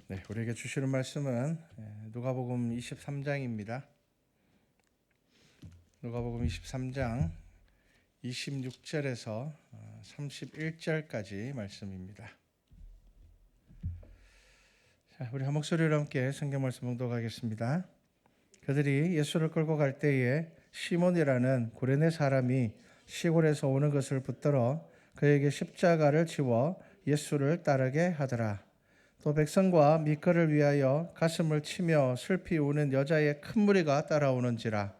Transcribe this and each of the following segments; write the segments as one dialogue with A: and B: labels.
A: 네, 우리에게 주시는 말씀은 누가복음 23장입니다. 누가복음 23장 26절에서 31절까지 말씀입니다. 자, 우리 한 목소리로 함께 성경 말씀 봉독하겠습니다. 그들이 예수를 끌고 갈 때에 시몬이라는 구레네 사람이 시골에서 오는 것을 붙들어 그에게 십자가를 지워 예수를 따르게 하더라. 또 백성과 미끌을 위하여 가슴을 치며 슬피 우는 여자의 큰 무리가 따라오는지라.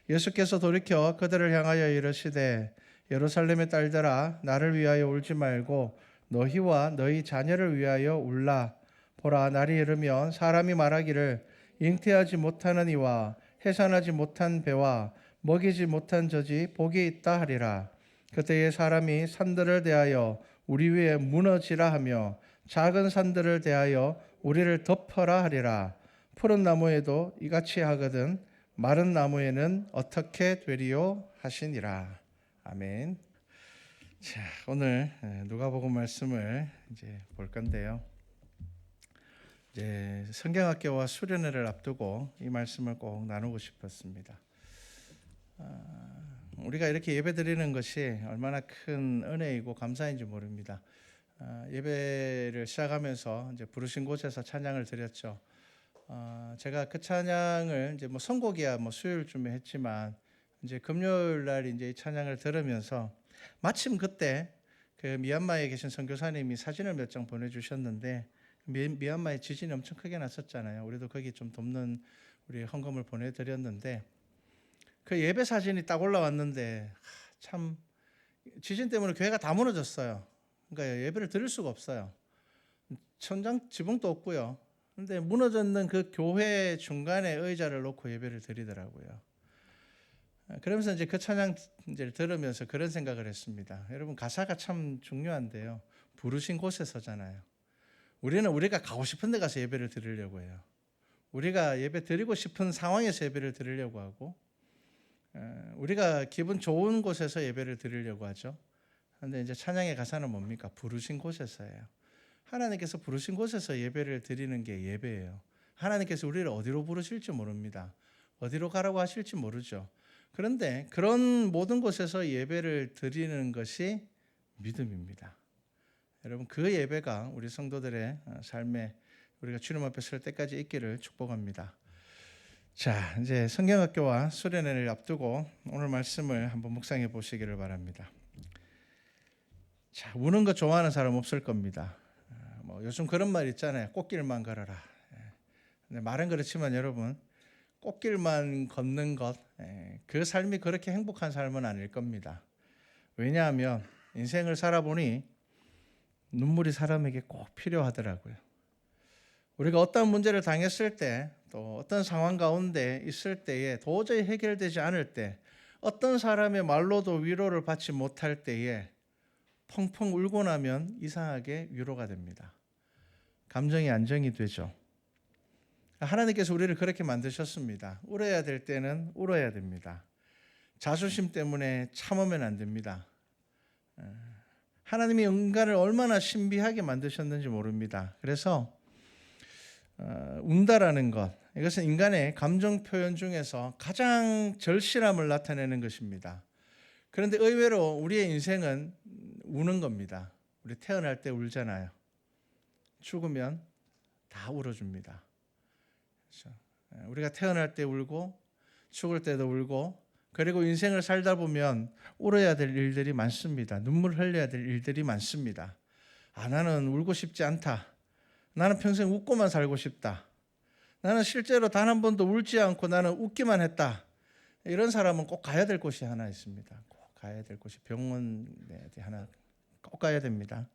A: 예수께서 돌이켜 그들을 향하여 이르시되 예루살렘의 딸들아 나를 위하여 울지 말고 너희와 너희 자녀를 위하여 울라. 보라, 날이 이르면 사람이 말하기를 잉태하지 못하는 이와 해산하지 못한 배와 먹이지 못한 젖이 복이 있다 하리라. 그때에 사람이 산들을 대하여 우리 위에 무너지라 하며 작은 산들을 대하여 우리를 덮어라 하리라. 푸른 나무에도 이같이 하거든 마른 나무에는 어떻게 되리요 하시니라. 아멘. 자, 오늘 누가복음 말씀을 이제 볼 건데요. 이제 성경학교와 수련회를 앞두고 이 말씀을 꼭 나누고 싶었습니다. 우리가 이렇게 예배드리는 것이 얼마나 큰 은혜이고 감사인지 모릅니다. 예배를 시작하면서 이제 부르신 곳에서 찬양을 드렸죠. 제가 그 찬양을 이제 뭐 선곡이야 뭐 수요일쯤에 했지만 이제 금요일 날 이제 이 찬양을 들으면서 마침 그때 그 미얀마에 계신 선교사님이 사진을 몇 장 보내주셨는데 미얀마에 지진이 엄청 크게 났었잖아요. 우리도 거기 좀 돕는 우리 헌금을 보내드렸는데 그 예배 사진이 딱 올라왔는데 참 지진 때문에 교회가 다 무너졌어요. 그러니까 예배를 드릴 수가 없어요. 천장 지붕도 없고요. 그런데 무너졌는 그 교회 중간에 의자를 놓고 예배를 드리더라고요. 그러면서 이제 그 찬양 이제 들으면서 그런 생각을 했습니다. 여러분, 가사가 참 중요한데요. 부르신 곳에서잖아요. 우리는 우리가 가고 싶은 데 가서 예배를 드리려고 해요. 우리가 예배 드리고 싶은 상황에서 예배를 드리려고 하고 우리가 기분 좋은 곳에서 예배를 드리려고 하죠. 그런데 이제 찬양의 가사는 뭡니까? 부르신 곳에서예요. 하나님께서 부르신 곳에서 예배를 드리는 게 예배예요. 하나님께서 우리를 어디로 부르실지 모릅니다. 어디로 가라고 하실지 모르죠. 그런데 그런 모든 곳에서 예배를 드리는 것이 믿음입니다. 여러분, 그 예배가 우리 성도들의 삶에 우리가 주님 앞에 설 때까지 있기를 축복합니다. 자, 이제 성경학교와 수련회를 앞두고 오늘 말씀을 한번 묵상해 보시기를 바랍니다. 자, 우는 거 좋아하는 사람 없을 겁니다. 뭐 요즘 그런 말 있잖아요. 꽃길만 걸어라. 근데 말은 그렇지만 여러분, 꽃길만 걷는 것, 그 삶이 그렇게 행복한 삶은 아닐 겁니다. 왜냐하면 인생을 살아보니 눈물이 사람에게 꼭 필요하더라고요. 우리가 어떤 문제를 당했을 때, 또 어떤 상황 가운데 있을 때에 도저히 해결되지 않을 때, 어떤 사람의 말로도 위로를 받지 못할 때에 펑펑 울고 나면 이상하게 위로가 됩니다. 감정이 안정이 되죠. 하나님께서 우리를 그렇게 만드셨습니다. 울어야 될 때는 울어야 됩니다. 자존심 때문에 참으면 안 됩니다. 하나님이 인간을 얼마나 신비하게 만드셨는지 모릅니다. 그래서 운다라는 것, 이것은 인간의 감정 표현 중에서 가장 절실함을 나타내는 것입니다. 그런데 의외로 우리의 인생은 우는 겁니다. 우리 태어날 때 울잖아요. 죽으면 다 울어줍니다. 그렇죠? 우리가 태어날 때 울고 죽을 때도 울고, 그리고 인생을 살다 보면 울어야 될 일들이 많습니다. 눈물 흘려야 될 일들이 많습니다. 나는 울고 싶지 않다. 나는 평생 웃고만 살고 싶다. 나는 실제로 단 한 번도 울지 않고 나는 웃기만 했다. 이런 사람은 꼭 가야 될 곳이 하나 있습니다. 꼭 가야 될 곳이 병원에 하나 꼭 가야 됩니다.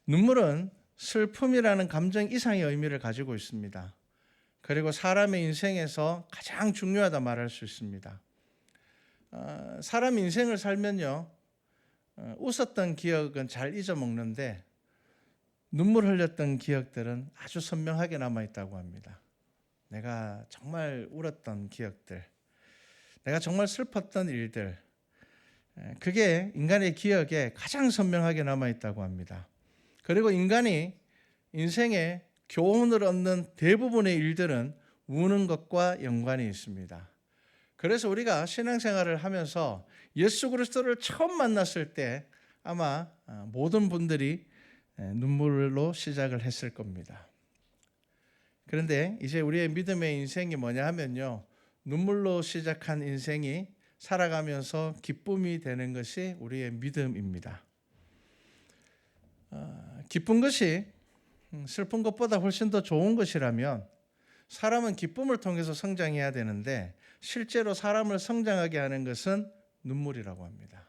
A: 눈물은 슬픔이라는 감정 이상의 의미를 가지고 있습니다. 그리고 사람의 인생에서 가장 중요하다 말할 수 있습니다. 사람 인생을 살면요, 웃었던 기억은 잘 잊어먹는데 눈물 흘렸던 기억들은 아주 선명하게 남아있다고 합니다. 내가 정말 울었던 기억들, 내가 정말 슬펐던 일들, 그게 인간의 기억에 가장 선명하게 남아있다고 합니다. 그리고 인간이 인생의 교훈을 얻는 대부분의 일들은 우는 것과 연관이 있습니다. 그래서 우리가 신앙생활을 하면서 예수 그리스도를 처음 만났을 때 아마 모든 분들이 눈물로 시작을 했을 겁니다. 그런데 이제 우리의 믿음의 인생이 뭐냐 하면요, 눈물로 시작한 인생이 살아가면서 기쁨이 되는 것이 우리의 믿음입니다. 기쁜 것이 슬픈 것보다 훨씬 더 좋은 것이라면 사람은 기쁨을 통해서 성장해야 되는데 실제로 사람을 성장하게 하는 것은 눈물이라고 합니다.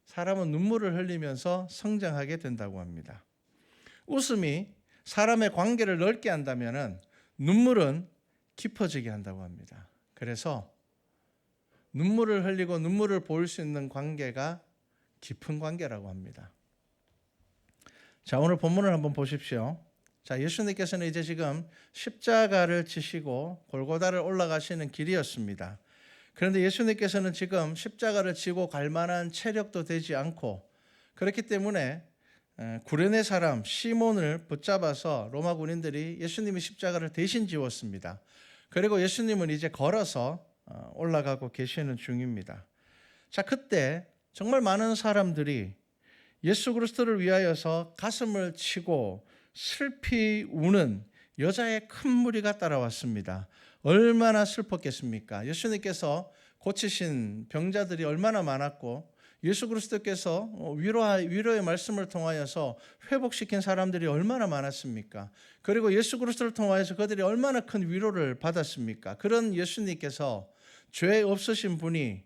A: 사람은 눈물을 흘리면서 성장하게 된다고 합니다. 웃음이 사람의 관계를 넓게 한다면 눈물은 깊어지게 한다고 합니다. 그래서 눈물을 흘리고 눈물을 보일 수 있는 관계가 깊은 관계라고 합니다. 자, 오늘 본문을 한번 보십시오. 자, 예수님께서는 이제 지금 십자가를 지시고 골고다를 올라가시는 길이었습니다. 그런데 예수님께서는 지금 십자가를 지고 갈 만한 체력도 되지 않고, 그렇기 때문에 구레네 사람 시몬을 붙잡아서 로마 군인들이 예수님이 십자가를 대신 지웠습니다. 그리고 예수님은 이제 걸어서 올라가고 계시는 중입니다. 자, 그때 정말 많은 사람들이 예수 그리스도를 위하여서 가슴을 치고 슬피 우는 여자의 큰 무리가 따라왔습니다. 얼마나 슬펐겠습니까? 예수님께서 고치신 병자들이 얼마나 많았고, 예수 그리스도께서 위로의 말씀을 통하여서 회복시킨 사람들이 얼마나 많았습니까? 그리고 예수 그리스도를 통하여서 그들이 얼마나 큰 위로를 받았습니까? 그런 예수님께서 죄 없으신 분이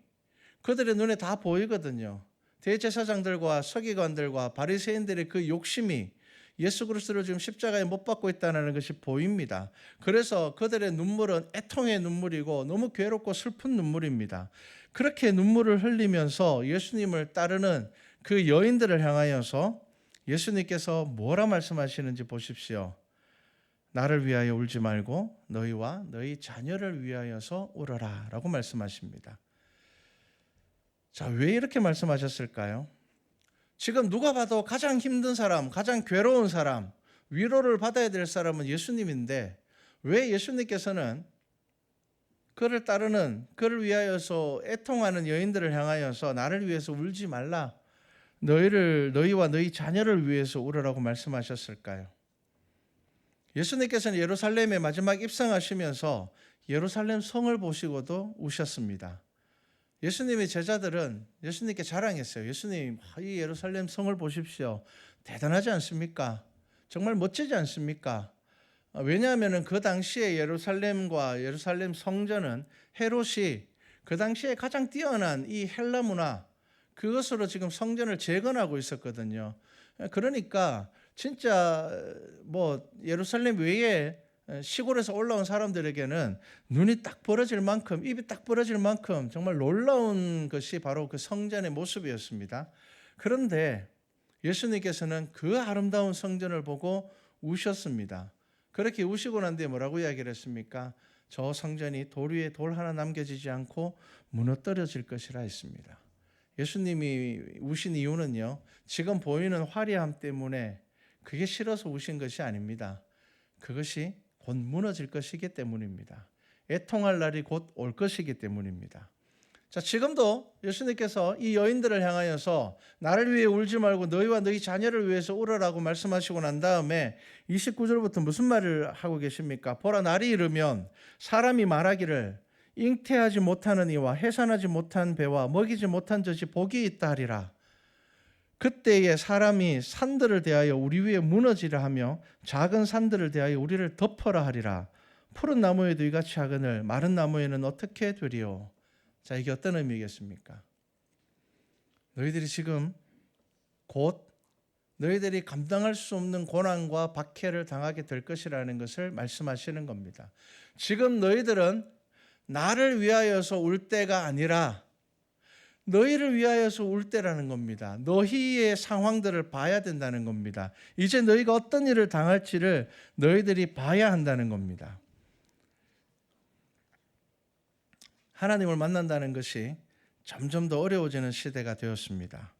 A: 그들의 눈에 다 보이거든요. 대제사장들과 서기관들과 바리새인들의 그 욕심이 예수 그리스도를 지금 십자가에 못 박고 있다는 것이 보입니다. 그래서 그들의 눈물은 애통의 눈물이고 너무 괴롭고 슬픈 눈물입니다. 그렇게 눈물을 흘리면서 예수님을 따르는 그 여인들을 향하여서 예수님께서 뭐라 말씀하시는지 보십시오. 나를 위하여 울지 말고 너희와 너희 자녀를 위하여서 울어라 라고 말씀하십니다. 자, 왜 이렇게 말씀하셨을까요? 지금 누가 봐도 가장 힘든 사람, 가장 괴로운 사람, 위로를 받아야 될 사람은 예수님인데 왜 예수님께서는 그를 따르는, 그를 위하여서 애통하는 여인들을 향하여서 나를 위해서 울지 말라, 너희와 너희 자녀를 위해서 울으라고 말씀하셨을까요? 예수님께서는 예루살렘에 마지막 입성하시면서 예루살렘 성을 보시고도 우셨습니다. 예수님의 제자들은 예수님께 자랑했어요. 예수님, 이 예루살렘 성을 보십시오. 대단하지 않습니까? 정말 멋지지 않습니까? 왜냐하면 그 당시에 예루살렘과 예루살렘 성전은 헤롯이 그 당시에 가장 뛰어난 이 헬라 문화, 그것으로 지금 성전을 재건하고 있었거든요. 그러니까 진짜 예루살렘 외에 시골에서 올라온 사람들에게는 눈이 딱 벌어질 만큼, 입이 딱 벌어질 만큼 정말 놀라운 것이 바로 그 성전의 모습이었습니다. 그런데 예수님께서는 그 아름다운 성전을 보고 우셨습니다. 그렇게 우시고 난 뒤에 뭐라고 이야기를 했습니까? 저 성전이 돌 위에 돌 하나 남겨지지 않고 무너뜨려질 것이라 했습니다. 예수님이 우신 이유는요, 지금 보이는 화려함 때문에 그게 싫어서 우신 것이 아닙니다. 그것이 곧 무너질 것이기 때문입니다. 애통할 날이 곧 올 것이기 때문입니다. 자, 지금도 예수님께서 이 여인들을 향하여서 나를 위해 울지 말고 너희와 너희 자녀를 위해서 울으라고 말씀하시고 난 다음에 29절부터 무슨 말을 하고 계십니까? 보라, 날이 이르면 사람이 말하기를 잉태하지 못하는 이와 해산하지 못한 배와 먹이지 못한 젖이 복이 있다 하리라. 그때에 사람이 산들을 대하여 우리 위에 무너지라 하며 작은 산들을 대하여 우리를 덮어라 하리라. 푸른 나무에도 이같이 하거늘 마른 나무에는 어떻게 되리요? 자, 이게 어떤 의미겠습니까? 너희들이 지금 곧 너희들이 감당할 수 없는 고난과 박해를 당하게 될 것이라는 것을 말씀하시는 겁니다. 지금 너희들은 나를 위하여서 울 때가 아니라 너희를 위하여서 울 때라는 겁니다. 너희의 상황들을 봐야 된다는 겁니다. 이제 너희가 어떤 일을 당할지를 너희들이 봐야 한다는 겁니다. 하나님을 만난다는 것이 점점 더 어려워지는 시대가 되었습니다.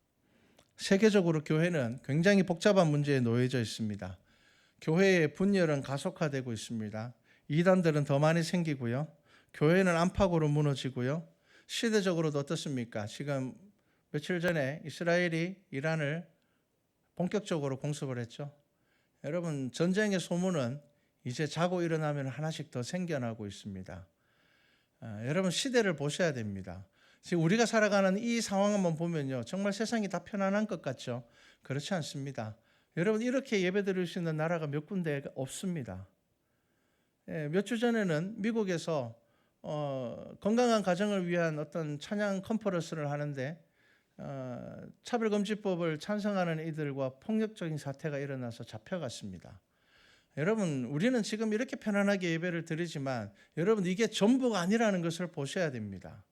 A: 세계적으로 교회는 굉장히 복잡한 문제에 놓여져 있습니다. 교회의 분열은 가속화되고 있습니다. 이단들은 더 많이 생기고요. 교회는 안팎으로 무너지고요. 시대적으로도 어떻습니까? 지금 며칠 전에 이스라엘이 이란을 본격적으로 공습을 했죠. 여러분, 전쟁의 소문은 이제 자고 일어나면 하나씩 더 생겨나고 있습니다. 여러분, 시대를 보셔야 됩니다. 지금 우리가 살아가는 이 상황만 보면요, 정말 세상이 다 편안한 것 같죠? 그렇지 않습니다. 여러분, 이렇게 예배드릴 수 있는 나라가 몇 군데 없습니다. 몇 주 전에는 미국에서 건강한 가정을 위한 어떤 찬양 컨퍼런스를 하는데 차별금지법을 찬성하는 이들과 폭력적인 사태가 일어나서 잡혀갔습니다. 여러분, 우리는 지금 이렇게 편안하게 예배를 드리지만 여러분, 이게 전부가 아니라는 것을 보셔야 됩니다.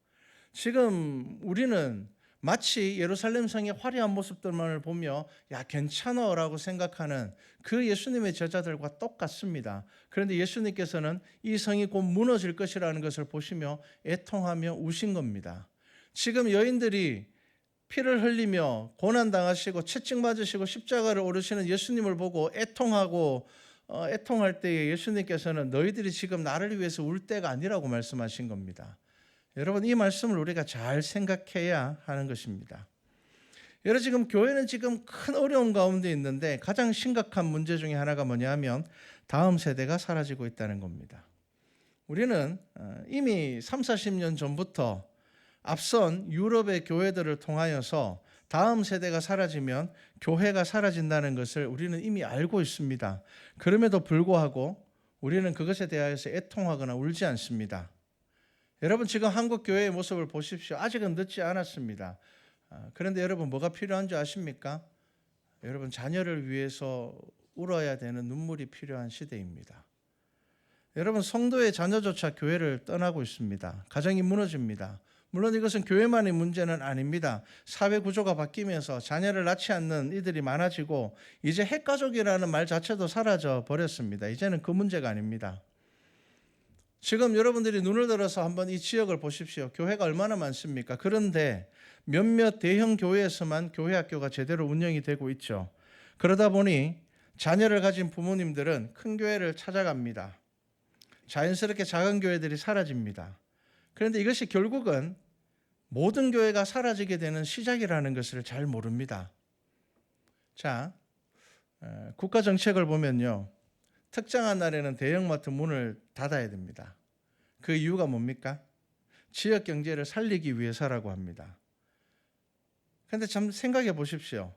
A: 지금 우리는 마치 예루살렘 성의 화려한 모습들만을 보며 야, 괜찮아라고 생각하는 그 예수님의 제자들과 똑같습니다. 그런데 예수님께서는 이 성이 곧 무너질 것이라는 것을 보시며 애통하며 우신 겁니다. 지금 여인들이 피를 흘리며 고난당하시고 채찍 맞으시고 십자가를 오르시는 예수님을 보고 애통할 때에 예수님께서는 너희들이 지금 나를 위해서 울 때가 아니라고 말씀하신 겁니다. 여러분, 이 말씀을 우리가 잘 생각해야 하는 것입니다. 여러분, 지금 교회는 지금 큰 어려움 가운데 있는데 가장 심각한 문제 중에 하나가 뭐냐면 다음 세대가 사라지고 있다는 겁니다. 우리는 이미 30-40년 전부터 앞선 유럽의 교회들을 통하여서 다음 세대가 사라지면 교회가 사라진다는 것을 우리는 이미 알고 있습니다. 그럼에도 불구하고 우리는 그것에 대하여서 애통하거나 울지 않습니다. 여러분, 지금 한국 교회의 모습을 보십시오. 아직은 늦지 않았습니다. 그런데 여러분, 뭐가 필요한 줄 아십니까? 여러분, 자녀를 위해서 울어야 되는 눈물이 필요한 시대입니다. 여러분, 성도의 자녀조차 교회를 떠나고 있습니다. 가정이 무너집니다. 물론 이것은 교회만의 문제는 아닙니다. 사회 구조가 바뀌면서 자녀를 낳지 않는 이들이 많아지고 이제 핵가족이라는 말 자체도 사라져 버렸습니다. 이제는 그 문제가 아닙니다. 지금 여러분들이 눈을 들어서 한번 이 지역을 보십시오. 교회가 얼마나 많습니까? 그런데 몇몇 대형 교회에서만 교회 학교가 제대로 운영이 되고 있죠. 그러다 보니 자녀를 가진 부모님들은 큰 교회를 찾아갑니다. 자연스럽게 작은 교회들이 사라집니다. 그런데 이것이 결국은 모든 교회가 사라지게 되는 시작이라는 것을 잘 모릅니다. 자, 국가 정책을 보면요, 특정한 날에는 대형마트 문을 닫아야 됩니다. 그 이유가 뭡니까? 지역 경제를 살리기 위해서라고 합니다. 그런데 참 생각해 보십시오.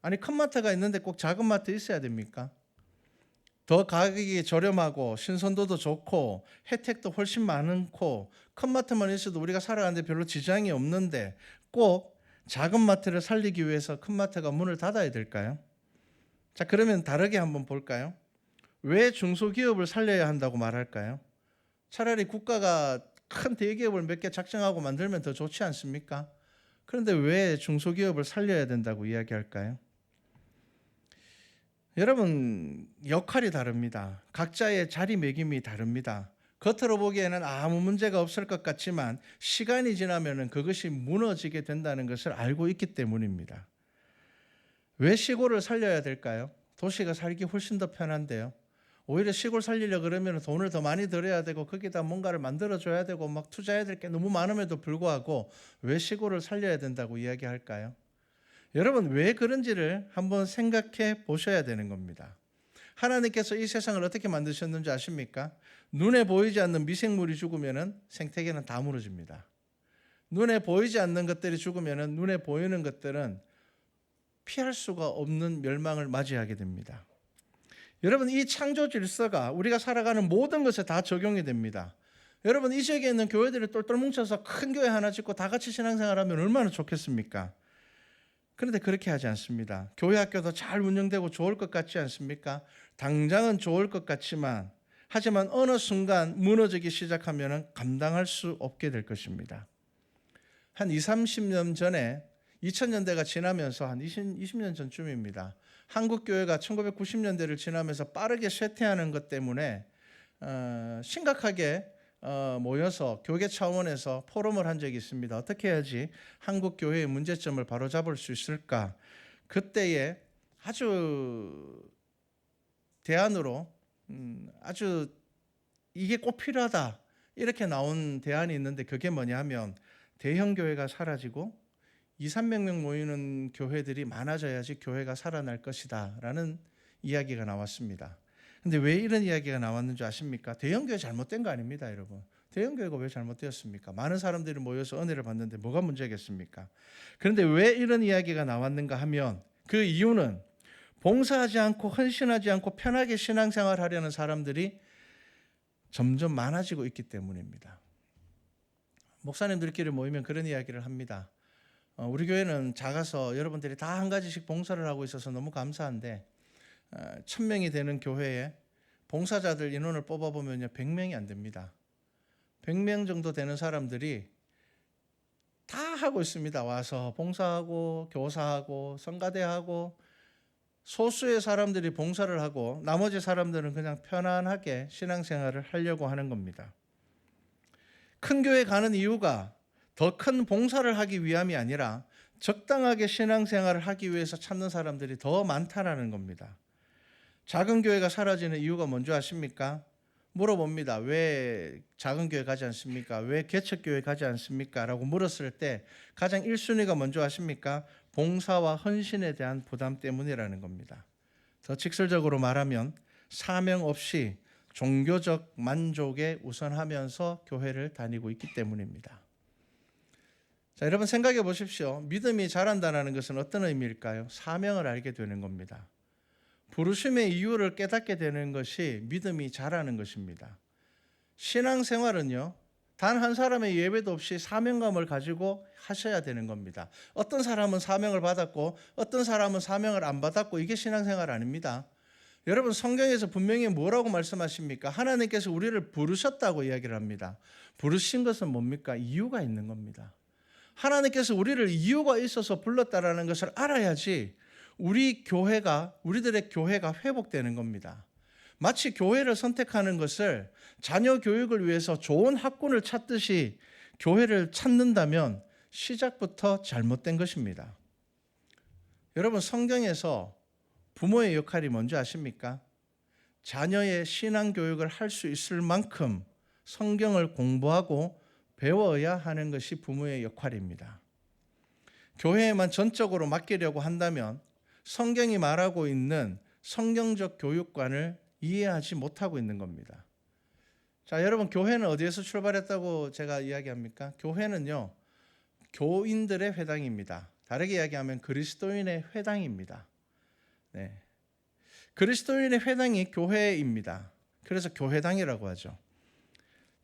A: 아니, 큰 마트가 있는데 꼭 작은 마트 있어야 됩니까? 더 가격이 저렴하고 신선도도 좋고 혜택도 훨씬 많고 큰 마트만 있어도 우리가 살아가는데 별로 지장이 없는데 꼭 작은 마트를 살리기 위해서 큰 마트가 문을 닫아야 될까요? 자, 그러면 다르게 한번 볼까요? 왜 중소기업을 살려야 한다고 말할까요? 차라리 국가가 큰 대기업을 몇 개 작정하고 만들면 더 좋지 않습니까? 그런데 왜 중소기업을 살려야 된다고 이야기할까요? 여러분, 역할이 다릅니다. 각자의 자리매김이 다릅니다. 겉으로 보기에는 아무 문제가 없을 것 같지만 시간이 지나면 그것이 무너지게 된다는 것을 알고 있기 때문입니다. 왜 시골을 살려야 될까요? 도시가 살기 훨씬 더 편한데요. 오히려 시골 살리려고 그러면 돈을 더 많이 들여야 되고 거기다 뭔가를 만들어줘야 되고 막 투자해야 될 게 너무 많음에도 불구하고 왜 시골을 살려야 된다고 이야기할까요? 여러분, 왜 그런지를 한번 생각해 보셔야 되는 겁니다. 하나님께서 이 세상을 어떻게 만드셨는지 아십니까? 눈에 보이지 않는 미생물이 죽으면 생태계는 다 무너집니다. 눈에 보이지 않는 것들이 죽으면 눈에 보이는 것들은 피할 수가 없는 멸망을 맞이하게 됩니다. 여러분, 이 창조 질서가 우리가 살아가는 모든 것에 다 적용이 됩니다. 여러분, 이 지역에 있는 교회들이 똘똘 뭉쳐서 큰 교회 하나 짓고 다 같이 신앙생활하면 얼마나 좋겠습니까? 그런데 그렇게 하지 않습니다. 교회 학교도 잘 운영되고 좋을 것 같지 않습니까? 당장은 좋을 것 같지만 하지만 어느 순간 무너지기 시작하면 감당할 수 없게 될 것입니다. 한 20-30년 전에 2000년대가 지나면서 한 20년 전쯤입니다. 한국 교회가 1990년대를 지나면서 빠르게 쇠퇴하는 것 때문에 심각하게 모여서 교계 차원에서 포럼을 한 적이 있습니다. 어떻게 해야지 한국 교회의 문제점을 바로잡을 수 있을까? 그때에 아주 대안으로 아주 이게 꼭 필요하다 이렇게 나온 대안이 있는데 그게 뭐냐 하면 대형 교회가 사라지고 2,300명 모이는 교회들이 많아져야지 교회가 살아날 것이다 라는 이야기가 나왔습니다. 근데 왜 이런 이야기가 나왔는 줄 아십니까? 대형 교회 잘못된 거 아닙니다, 여러분. 대형 교회가 왜 잘못되었습니까? 많은 사람들이 모여서 은혜를 받는데 뭐가 문제겠습니까? 그런데 왜 이런 이야기가 나왔는가 하면 그 이유는 봉사하지 않고 헌신하지 않고 편하게 신앙생활하려는 사람들이 점점 많아지고 있기 때문입니다. 목사님들끼리 모이면 그런 이야기를 합니다. 우리 교회는 작아서 여러분들이 다 한 가지씩 봉사를 하고 있어서 너무 감사한데 1,000명이 되는 교회에 봉사자들 인원을 뽑아보면 100명이 안 됩니다. 100명 정도 되는 사람들이 다 하고 있습니다. 와서 봉사하고 교사하고 성가대하고 소수의 사람들이 봉사를 하고 나머지 사람들은 그냥 편안하게 신앙생활을 하려고 하는 겁니다. 큰 교회 가는 이유가 더 큰 봉사를 하기 위함이 아니라 적당하게 신앙생활을 하기 위해서 찾는 사람들이 더 많다라는 겁니다. 작은 교회가 사라지는 이유가 뭔지 아십니까? 물어봅니다. 왜 작은 교회 가지 않습니까? 왜 개척교회 가지 않습니까? 라고 물었을 때 가장 1순위가 뭔지 아십니까? 봉사와 헌신에 대한 부담 때문이라는 겁니다. 더 직설적으로 말하면 사명 없이 종교적 만족에 우선하면서 교회를 다니고 있기 때문입니다. 자, 여러분 생각해 보십시오. 믿음이 자란다는 것은 어떤 의미일까요? 사명을 알게 되는 겁니다. 부르심의 이유를 깨닫게 되는 것이 믿음이 자라는 것입니다. 신앙생활은요, 단 한 사람의 예외도 없이 사명감을 가지고 하셔야 되는 겁니다. 어떤 사람은 사명을 받았고 어떤 사람은 사명을 안 받았고 이게 신앙생활 아닙니다. 여러분 성경에서 분명히 뭐라고 말씀하십니까? 하나님께서 우리를 부르셨다고 이야기를 합니다. 부르신 것은 뭡니까? 이유가 있는 겁니다. 하나님께서 우리를 이유가 있어서 불렀다라는 것을 알아야지 우리들의 교회가 회복되는 겁니다. 마치 교회를 선택하는 것을 자녀 교육을 위해서 좋은 학군을 찾듯이 교회를 찾는다면 시작부터 잘못된 것입니다. 여러분 성경에서 부모의 역할이 뭔지 아십니까? 자녀의 신앙 교육을 할 수 있을 만큼 성경을 공부하고 배워야 하는 것이 부모의 역할입니다. 교회에만 전적으로 맡기려고 한다면 성경이 말하고 있는 성경적 교육관을 이해하지 못하고 있는 겁니다. 자, 여러분 교회는 어디에서 출발했다고 제가 이야기합니까? 교회는요, 교인들의 회당입니다. 다르게 이야기하면 그리스도인의 회당입니다. 네. 그리스도인의 회당이 교회입니다. 그래서 교회당이라고 하죠.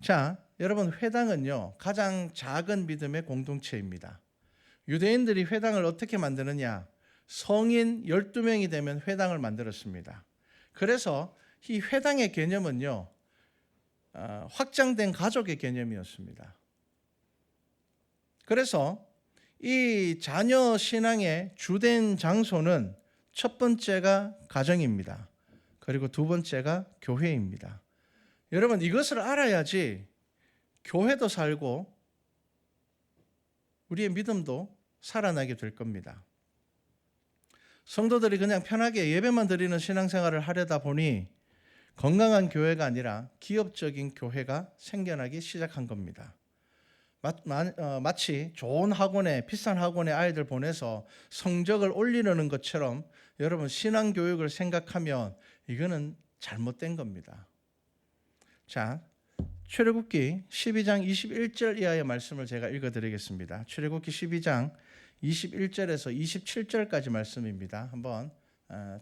A: 자, 여러분 회당은요, 가장 작은 믿음의 공동체입니다. 유대인들이 회당을 어떻게 만드느냐? 성인 12명이 되면 회당을 만들었습니다. 그래서 이 회당의 개념은요, 확장된 가족의 개념이었습니다. 그래서 이 자녀 신앙의 주된 장소는 첫 번째가 가정입니다. 그리고 두 번째가 교회입니다. 여러분 이것을 알아야지 교회도 살고 우리의 믿음도 살아나게 될 겁니다. 성도들이 그냥 편하게 예배만 드리는 신앙생활을 하려다 보니 건강한 교회가 아니라 기업적인 교회가 생겨나기 시작한 겁니다. 마치 좋은 학원에 비싼 학원에 아이들 보내서 성적을 올리려는 것처럼 여러분 신앙교육을 생각하면 이거는 잘못된 겁니다. 자, 출애굽기 12장 21절 이하의 말씀을 제가 읽어드리겠습니다. 출애굽기 12장 21절에서 27절까지 말씀입니다. 한번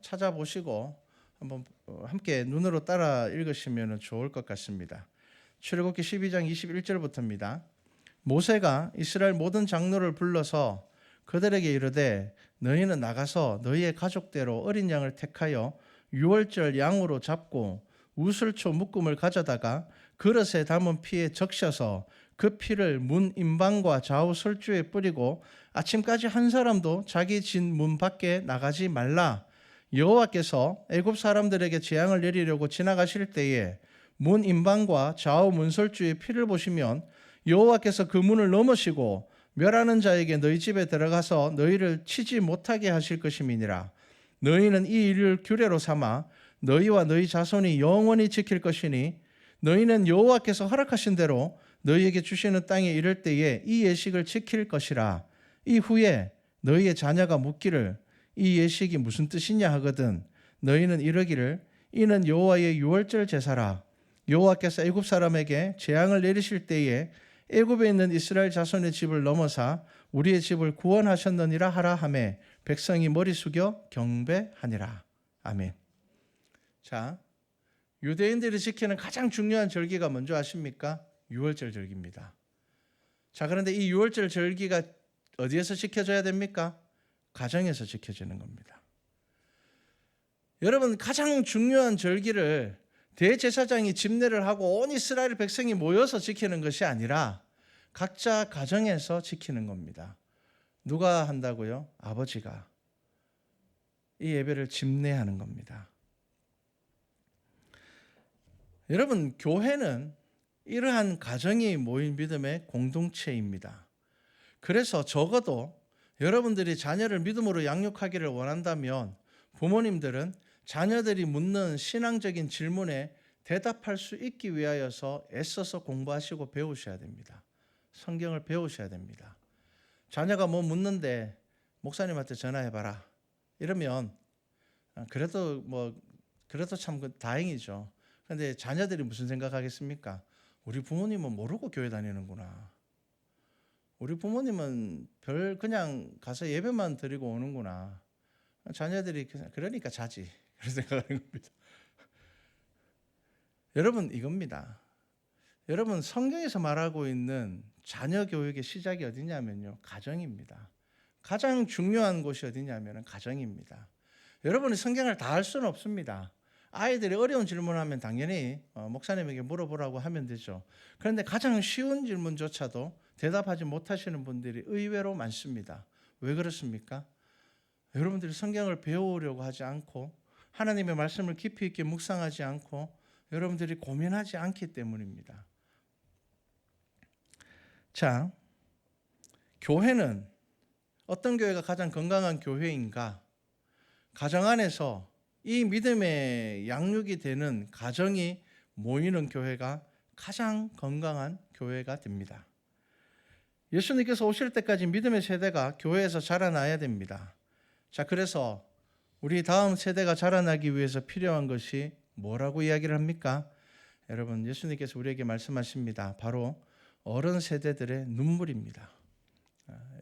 A: 찾아보시고 한번 함께 눈으로 따라 읽으시면 좋을 것 같습니다. 출애굽기 12장 21절부터입니다. 모세가 이스라엘 모든 장로를 불러서 그들에게 이르되 너희는 나가서 너희의 가족대로 어린 양을 택하여 유월절 양으로 잡고 우슬초 묶음을 가져다가 그릇에 담은 피에 적셔서 그 피를 문 임방과 좌우 설주에 뿌리고 아침까지 한 사람도 자기 집 문 밖에 나가지 말라. 여호와께서 애굽 사람들에게 재앙을 내리려고 지나가실 때에 문 임방과 좌우 문설주의 피를 보시면 여호와께서 그 문을 넘으시고 멸하는 자에게 너희 집에 들어가서 너희를 치지 못하게 하실 것임이니라. 너희는 이 일을 규례로 삼아 너희와 너희 자손이 영원히 지킬 것이니 너희는 여호와께서 허락하신 대로 너희에게 주시는 땅에 이를 때에 이 예식을 지킬 것이라. 이후에 너희의 자녀가 묻기를 이 예식이 무슨 뜻이냐 하거든 너희는 이르기를 이는 여호와의 유월절 제사라. 여호와께서 애굽 사람에게 재앙을 내리실 때에 애굽에 있는 이스라엘 자손의 집을 넘어사 우리의 집을 구원하셨느니라 하라 하매 백성이 머리 숙여 경배하니라. 아멘. 자, 유대인들이 지키는 가장 중요한 절기가 뭔지 아십니까? 유월절 절기입니다. 자, 그런데 이 유월절 절기가 어디에서 지켜져야 됩니까? 가정에서 지켜지는 겁니다. 여러분, 가장 중요한 절기를 대제사장이 집례를 하고 온 이스라엘 백성이 모여서 지키는 것이 아니라 각자 가정에서 지키는 겁니다. 누가 한다고요? 아버지가 이 예배를 집례하는 겁니다. 여러분, 교회는 이러한 가정이 모인 믿음의 공동체입니다. 그래서 적어도 여러분들이 자녀를 믿음으로 양육하기를 원한다면 부모님들은 자녀들이 묻는 신앙적인 질문에 대답할 수 있기 위하여서 애써서 공부하시고 배우셔야 됩니다. 성경을 배우셔야 됩니다. 자녀가 뭐 묻는데 목사님한테 전화해봐라 이러면 그래도 참 다행이죠. 그런데 자녀들이 무슨 생각하겠습니까? 우리 부모님은 모르고 교회 다니는구나. 우리 부모님은 그냥 가서 예배만 드리고 오는구나. 자녀들이 그러니까 자지. 그런 생각하는 겁니다. 여러분, 이겁니다. 여러분, 성경에서 말하고 있는 자녀 교육의 시작이 어디냐면요, 가정입니다. 가장 중요한 곳이 어디냐면 가정입니다. 여러분이 성경을 다 할 수는 없습니다. 아이들이 어려운 질문하면 당연히 목사님에게 물어보라고 하면 되죠. 그런데 가장 쉬운 질문조차도 대답하지 못하시는 분들이 의외로 많습니다. 왜 그렇습니까? 여러분들이 성경을 배우려고 하지 않고 하나님의 말씀을 깊이 있게 묵상하지 않고 여러분들이 고민하지 않기 때문입니다. 자, 교회는 어떤 교회가 가장 건강한 교회인가? 가정 안에서 이 믿음의 양육이 되는 가정이 모이는 교회가 가장 건강한 교회가 됩니다. 예수님께서 오실 때까지 믿음의 세대가 교회에서 자라나야 됩니다. 자, 그래서 우리 다음 세대가 자라나기 위해서 필요한 것이 뭐라고 이야기를 합니까? 여러분, 예수님께서 우리에게 말씀하십니다. 바로 어른 세대들의 눈물입니다.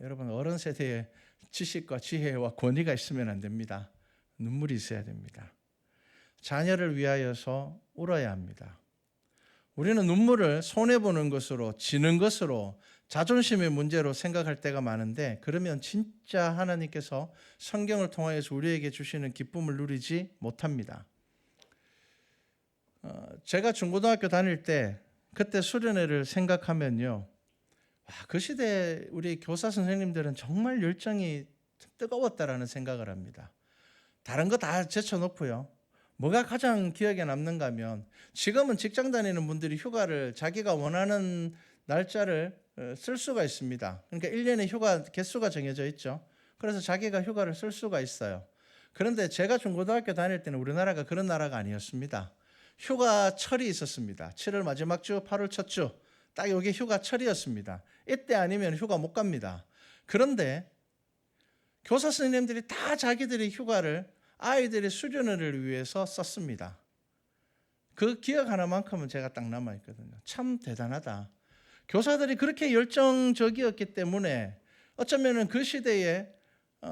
A: 여러분, 어른 세대의 지식과 지혜와 권위가 있으면 안 됩니다. 눈물이 있어야 됩니다. 자녀를 위하여서 울어야 합니다. 우리는 눈물을 손해보는 것으로, 지는 것으로, 자존심의 문제로 생각할 때가 많은데, 그러면 진짜 하나님께서 성경을 통하여서 우리에게 주시는 기쁨을 누리지 못합니다. 제가 중고등학교 다닐 때 그때 수련회를 생각하면요, 그 시대 우리 교사 선생님들은 정말 열정이 뜨거웠다라는 생각을 합니다. 다른 거 다 제쳐놓고요. 뭐가 가장 기억에 남는가 하면, 지금은 직장 다니는 분들이 휴가를 자기가 원하는 날짜를 쓸 수가 있습니다. 그러니까 1년에 휴가 개수가 정해져 있죠. 그래서 자기가 휴가를 쓸 수가 있어요. 그런데 제가 중고등학교 다닐 때는 우리나라가 그런 나라가 아니었습니다. 휴가철이 있었습니다. 7월 마지막 주, 8월 첫 주, 딱 이게 휴가철이었습니다. 이때 아니면 휴가 못 갑니다. 그런데 교사 선생님들이 다 자기들의 휴가를 아이들의 수련회를 위해서 썼습니다. 그 기억 하나만큼은 제가 딱 남아있거든요. 참 대단하다. 교사들이 그렇게 열정적이었기 때문에 어쩌면 그 시대에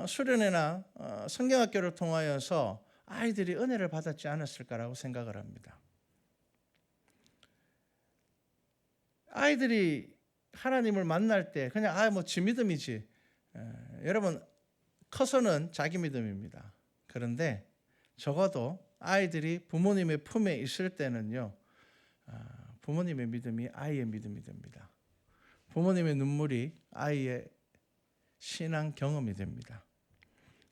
A: 수련회나 성경학교를 통하여서 아이들이 은혜를 받았지 않았을까라고 생각을 합니다. 아이들이 하나님을 만날 때 그냥 지 믿음이지. 여러분, 커서는 자기 믿음입니다. 그런데 적어도 아이들이 부모님의 품에 있을 때는요, 부모님의 믿음이 아이의 믿음이 됩니다. 부모님의 눈물이 아이의 신앙 경험이 됩니다.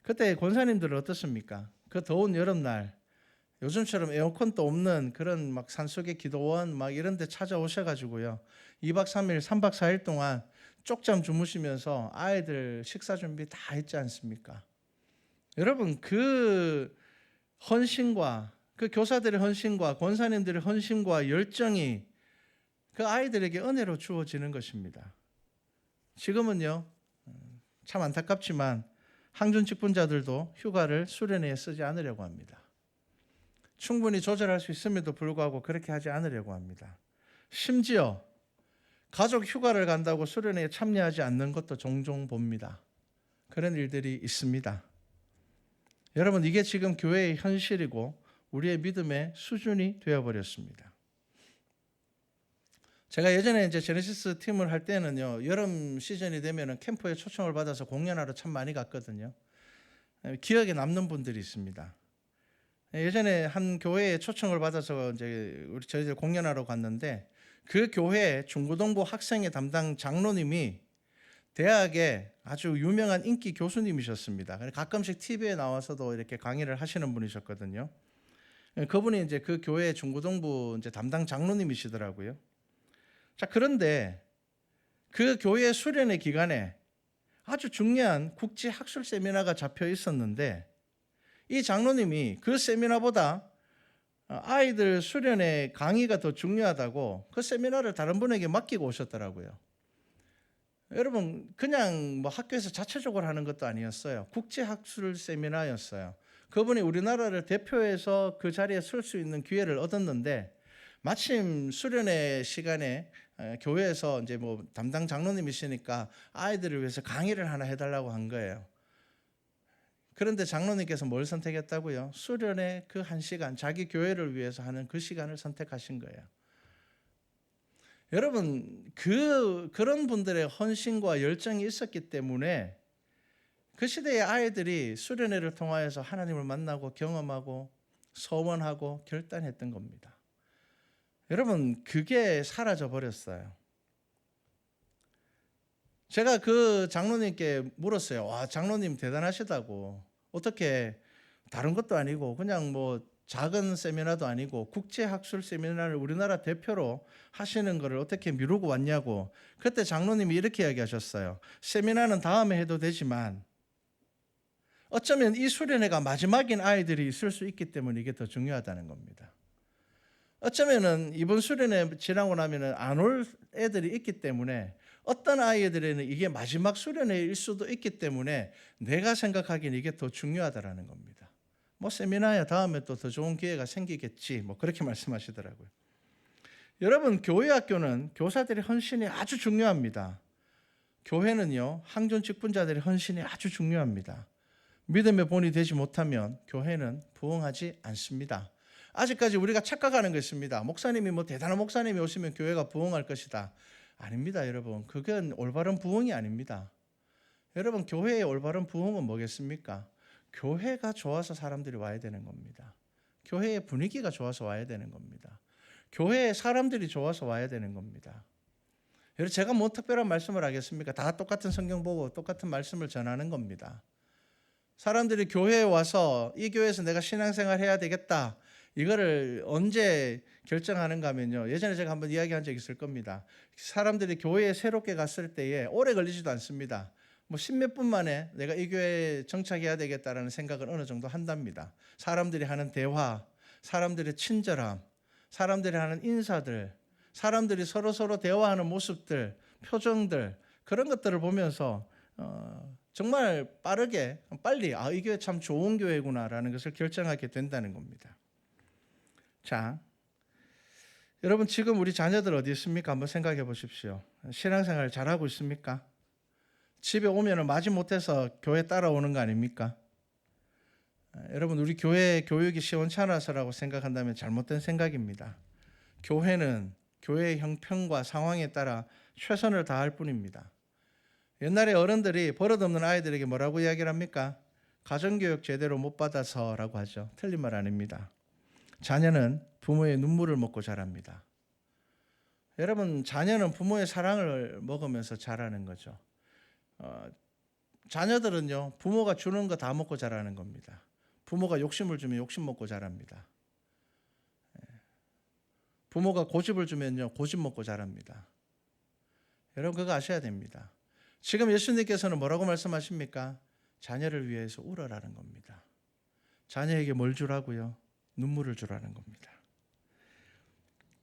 A: 그때 권사님들은 어떻습니까? 그 더운 여름날, 요즘처럼 에어컨도 없는 그런 막 산속의 기도원 막 이런 데 찾아오셔가지고요, 2박 3일, 3박 4일 동안 쪽잠 주무시면서 아이들 식사 준비 다 했지 않습니까? 여러분, 그 헌신과 그 교사들의 헌신과 권사님들의 헌신과 열정이 그 아이들에게 은혜로 주어지는 것입니다. 지금은요, 참 안타깝지만 항준 직분자들도 휴가를 수련회에 쓰지 않으려고 합니다. 충분히 조절할 수 있음에도 불구하고 그렇게 하지 않으려고 합니다. 심지어 가족 휴가를 간다고 수련회에 참여하지 않는 것도 종종 봅니다. 그런 일들이 있습니다. 여러분, 이게 지금 교회의 현실이고 우리의 믿음의 수준이 되어버렸습니다. 제가 예전에 이제 제네시스 팀을 할 때는요, 여름 시즌이 되면은 캠프에 초청을 받아서 공연하러 참 많이 갔거든요. 기억에 남는 분들이 있습니다. 예전에 한 교회에 초청을 받아서 이제 저희들 공연하러 갔는데, 그 교회 중고등부 학생회 담당 장로님이 대학의 아주 유명한 인기 교수님이셨습니다. 가끔씩 TV에 나와서도 이렇게 강의를 하시는 분이셨거든요. 그분이 이제 그 교회 중고등부 이제 담당 장로님이시더라고요. 자, 그런데 그 교회 수련회 기간에 아주 중요한 국제 학술 세미나가 잡혀 있었는데, 이 장로님이 그 세미나보다 아이들 수련회 강의가 더 중요하다고 그 세미나를 다른 분에게 맡기고 오셨더라고요. 여러분, 그냥 뭐 학교에서 자체적으로 하는 것도 아니었어요. 국제 학술 세미나였어요. 그분이 우리나라를 대표해서 그 자리에 설 수 있는 기회를 얻었는데, 마침 수련회 시간에 교회에서 이제 뭐 담당 장로님이시니까 아이들을 위해서 강의를 하나 해달라고 한 거예요. 그런데 장로님께서 뭘 선택했다고요? 수련회 그 1시간, 자기 교회를 위해서 하는 그 시간을 선택하신 거예요. 여러분, 그런 분들의 헌신과 열정이 있었기 때문에 그 시대의 아이들이 수련회를 통하여서 하나님을 만나고 경험하고 소원하고 결단했던 겁니다. 여러분, 그게 사라져 버렸어요. 제가 그 장로님께 물었어요. 와, 장로님 대단하시다고. 어떻게 다른 것도 아니고 그냥 뭐 작은 세미나도 아니고 국제학술 세미나를 우리나라 대표로 하시는 것을 어떻게 미루고 왔냐고. 그때 장로님이 이렇게 이야기하셨어요. 세미나는 다음에 해도 되지만 어쩌면 이 수련회가 마지막인 아이들이 있을 수 있기 때문에 이게 더 중요하다는 겁니다. 어쩌면은 이번 수련회 지나고 나면은 안 올 애들이 있기 때문에 어떤 아이들에는 이게 마지막 수련회일 수도 있기 때문에 내가 생각하기엔 이게 더 중요하다라는 겁니다. 뭐 세미나야 다음에 또 더 좋은 기회가 생기겠지, 뭐 그렇게 말씀하시더라고요. 여러분, 교회 학교는 교사들의 헌신이 아주 중요합니다. 교회는요, 항존 직분자들의 헌신이 아주 중요합니다. 믿음의 본이 되지 못하면 교회는 부흥하지 않습니다. 아직까지 우리가 착각하는 것입니다. 목사님이 뭐 대단한 목사님이 오시면 교회가 부흥할 것이다. 아닙니다, 여러분. 그건 올바른 부흥이 아닙니다. 여러분, 교회의 올바른 부흥은 뭐겠습니까? 교회가 좋아서 사람들이 와야 되는 겁니다. 교회의 분위기가 좋아서 와야 되는 겁니다. 교회에 사람들이 좋아서 와야 되는 겁니다. 여러분, 제가 뭐 특별한 말씀을 하겠습니까? 다 똑같은 성경 보고 똑같은 말씀을 전하는 겁니다. 사람들이 교회에 와서 이 교회에서 내가 신앙생활 해야 되겠다, 이거를 언제 결정하는가 하면요, 예전에 제가 한번 이야기한 적이 있을 겁니다. 사람들이 교회에 새롭게 갔을 때에 오래 걸리지도 않습니다. 뭐 10몇 분 만에 내가 이 교회에 정착해야 되겠다라는 생각을 어느 정도 한답니다. 사람들이 하는 대화, 사람들의 친절함, 사람들이 하는 인사들, 사람들이 서로 대화하는 모습들, 표정들, 그런 것들을 보면서 정말 빠르게 빨리 이 교회 참 좋은 교회구나라는 것을 결정하게 된다는 겁니다. 자, 여러분, 지금 우리 자녀들 어디 있습니까? 한번 생각해 보십시오. 신앙생활 잘하고 있습니까? 집에 오면 마지못해서 교회 따라오는 거 아닙니까? 여러분, 우리 교회 교육이 시원찮아서라고 생각한다면 잘못된 생각입니다. 교회는 교회의 형편과 상황에 따라 최선을 다할 뿐입니다. 옛날에 어른들이 버릇없는 아이들에게 뭐라고 이야기를 합니까? 가정교육 제대로 못 받아서라고 하죠. 틀린 말 아닙니다. 자녀는 부모의 눈물을 먹고 자랍니다. 여러분, 자녀는 부모의 사랑을 먹으면서 자라는 거죠. 자녀들은요, 부모가 주는 거 다 먹고 자라는 겁니다. 부모가 욕심을 주면 욕심 먹고 자랍니다. 부모가 고집을 주면요, 고집 먹고 자랍니다. 여러분, 그거 아셔야 됩니다. 지금 예수님께서는 뭐라고 말씀하십니까? 자녀를 위해서 울어라는 겁니다. 자녀에게 뭘 주라고요? 눈물을 주라는 겁니다.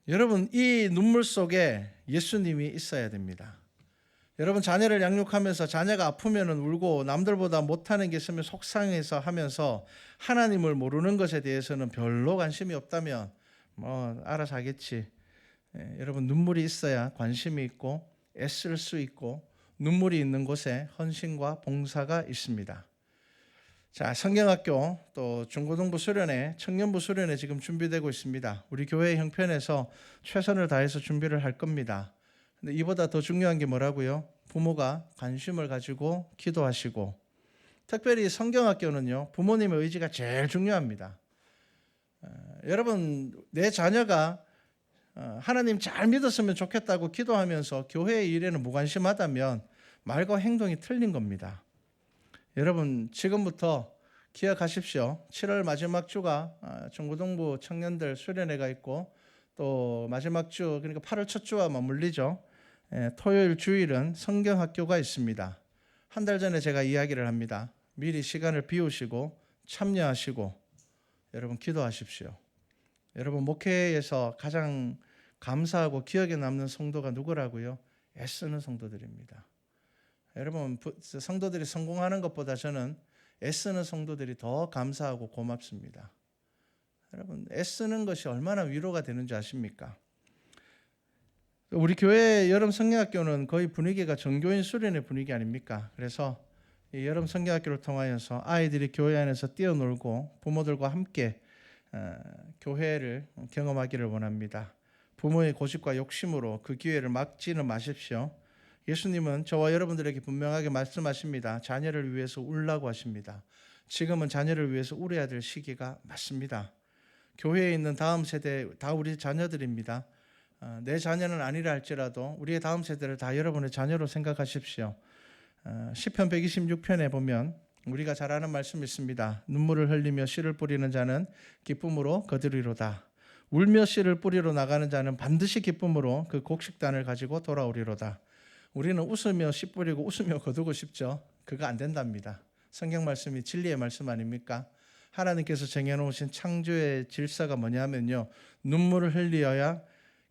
A: 여러분, 이 눈물 속에 예수님이 있어야 됩니다. 여러분, 자녀를 양육하면서 자녀가 아프면 울고 남들보다 못하는 게 있으면 속상해서 하면서 하나님을 모르는 것에 대해서는 별로 관심이 없다면 알아서 하겠지. 여러분, 눈물이 있어야 관심이 있고 애쓸 수 있고 눈물이 있는 곳에 헌신과 봉사가 있습니다. 자, 성경학교 또 중고등부 수련회, 청년부 수련회 지금 준비되고 있습니다. 우리 교회 형편에서 최선을 다해서 준비를 할 겁니다. 근데 이보다 더 중요한 게 뭐라고요? 부모가 관심을 가지고 기도하시고, 특별히 성경학교는요, 부모님의 의지가 제일 중요합니다. 여러분, 내 자녀가 하나님 잘 믿었으면 좋겠다고 기도하면서 교회의 일에는 무관심하다면 말과 행동이 틀린 겁니다. 여러분, 지금부터 기억하십시오. 7월 마지막 주가 중고등부 청년들 수련회가 있고, 또 마지막 주, 그러니까 8월 첫 주와 맞물리죠. 토요일 주일은 성경학교가 있습니다. 한 달 전에 제가 이야기를 합니다. 미리 시간을 비우시고 참여하시고 여러분 기도하십시오. 여러분, 목회에서 가장 감사하고 기억에 남는 성도가 누구라고요? 애쓰는 성도들입니다. 여러분, 성도들이 성공하는 것보다 저는 애쓰는 성도들이 더 감사하고 고맙습니다. 여러분, 애쓰는 것이 얼마나 위로가 되는지 아십니까? 우리 교회 여름 성경학교는 거의 분위기가 전교인 수련의 분위기 아닙니까? 그래서 이 여름 성경학교를 통하여서 아이들이 교회 안에서 뛰어놀고 부모들과 함께 교회를 경험하기를 원합니다. 부모의 고집과 욕심으로 그 기회를 막지는 마십시오. 예수님은 저와 여러분들에게 분명하게 말씀하십니다. 자녀를 위해서 울라고 하십니다. 지금은 자녀를 위해서 울어야 될 시기가 맞습니다. 교회에 있는 다음 세대 다 우리 자녀들입니다. 내 자녀는 아니라 할지라도 우리의 다음 세대를 다 여러분의 자녀로 생각하십시오. 시편 126편에 보면 우리가 잘 아는 말씀이 있습니다. 눈물을 흘리며 씨를 뿌리는 자는 기쁨으로 거두리로다. 울며 씨를 뿌리러 나가는 자는 반드시 기쁨으로 그 곡식단을 가지고 돌아오리로다. 우리는 웃으며 씨 뿌리고 웃으며 거두고 싶죠. 그거 안 된답니다. 성경 말씀이 진리의 말씀 아닙니까? 하나님께서 정해놓으신 창조의 질서가 뭐냐면요, 눈물을 흘리어야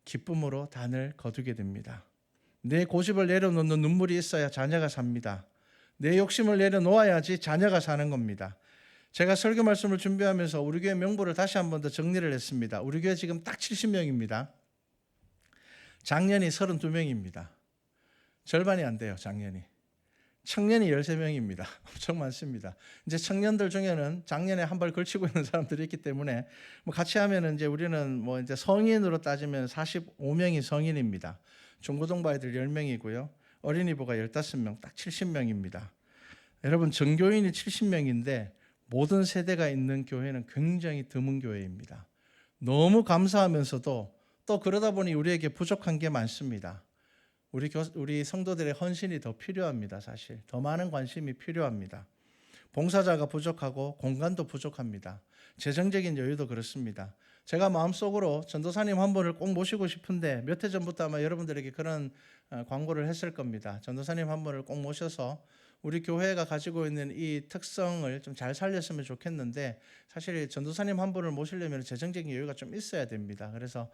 A: 기쁨으로 단을 거두게 됩니다. 내 고집을 내려놓는 눈물이 있어야 자녀가 삽니다. 내 욕심을 내려놓아야지 자녀가 사는 겁니다. 제가 설교 말씀을 준비하면서 우리 교회 명부를 다시 한 번 더 정리를 했습니다. 우리 교회 지금 딱 70명입니다. 장년이 32명입니다. 절반이 안 돼요, 장년이. 청년이 13명입니다. 엄청 많습니다. 이제 청년들 중에는 작년에 한 발 걸치고 있는 사람들이 있기 때문에 같이 하면은 이제 우리는 이제 성인으로 따지면 45명이 성인입니다. 중고등부 아이들 10명이고요. 어린이부가 15명, 딱 70명입니다. 여러분, 전교인이 70명인데 모든 세대가 있는 교회는 굉장히 드문 교회입니다. 너무 감사하면서도 또 그러다 보니 우리에게 부족한 게 많습니다. 우리 성도들의 헌신이 더 필요합니다. 사실 더 많은 관심이 필요합니다. 봉사자가 부족하고 공간도 부족합니다. 재정적인 여유도 그렇습니다. 제가 마음속으로 전도사님 한 분을 꼭 모시고 싶은데 몇 해 전부터 아마 여러분들에게 그런 광고를 했을 겁니다. 전도사님 한 분을 꼭 모셔서 우리 교회가 가지고 있는 이 특성을 좀 잘 살렸으면 좋겠는데, 사실 전도사님 한 분을 모시려면 재정적인 여유가 좀 있어야 됩니다. 그래서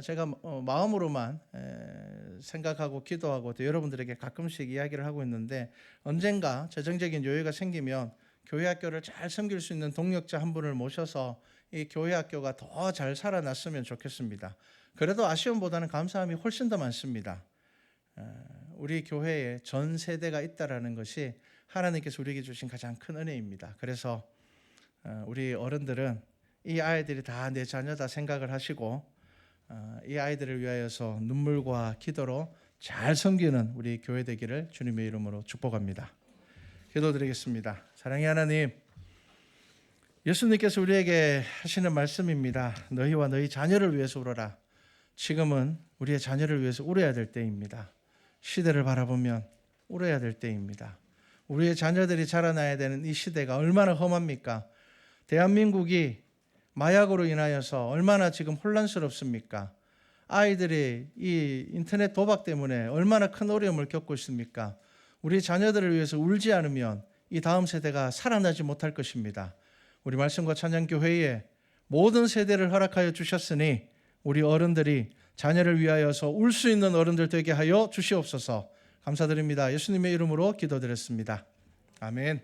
A: 제가 마음으로만 생각하고 기도하고 또 여러분들에게 가끔씩 이야기를 하고 있는데, 언젠가 재정적인 여유가 생기면 교회 학교를 잘 섬길 수 있는 동력자 한 분을 모셔서 이 교회 학교가 더 잘 살아났으면 좋겠습니다. 그래도 아쉬움보다는 감사함이 훨씬 더 많습니다. 우리 교회에 전 세대가 있다라는 것이 하나님께서 우리에게 주신 가장 큰 은혜입니다. 그래서 우리 어른들은 이 아이들이 다 내 자녀다 생각을 하시고 이 아이들을 위하여서 눈물과 기도로 잘 섬기는 우리 교회 되기를 주님의 이름으로 축복합니다. 기도드리겠습니다. 사랑의 하나님, 예수님께서 우리에게 하시는 말씀입니다. 너희와 너희 자녀를 위해서 울어라. 지금은 우리의 자녀를 위해서 울어야 될 때입니다. 시대를 바라보면 울어야 될 때입니다. 우리의 자녀들이 자라나야 되는 이 시대가 얼마나 험합니까? 대한민국이 마약으로 인하여서 얼마나 지금 혼란스럽습니까? 아이들이 이 인터넷 도박 때문에 얼마나 큰 어려움을 겪고 있습니까? 우리 자녀들을 위해서 울지 않으면 이 다음 세대가 살아나지 못할 것입니다. 우리 말씀과 찬양교회에 모든 세대를 허락하여 주셨으니 우리 어른들이 자녀를 위하여서 울 수 있는 어른들 되게 하여 주시옵소서. 감사드립니다. 예수님의 이름으로 기도드렸습니다. 아멘.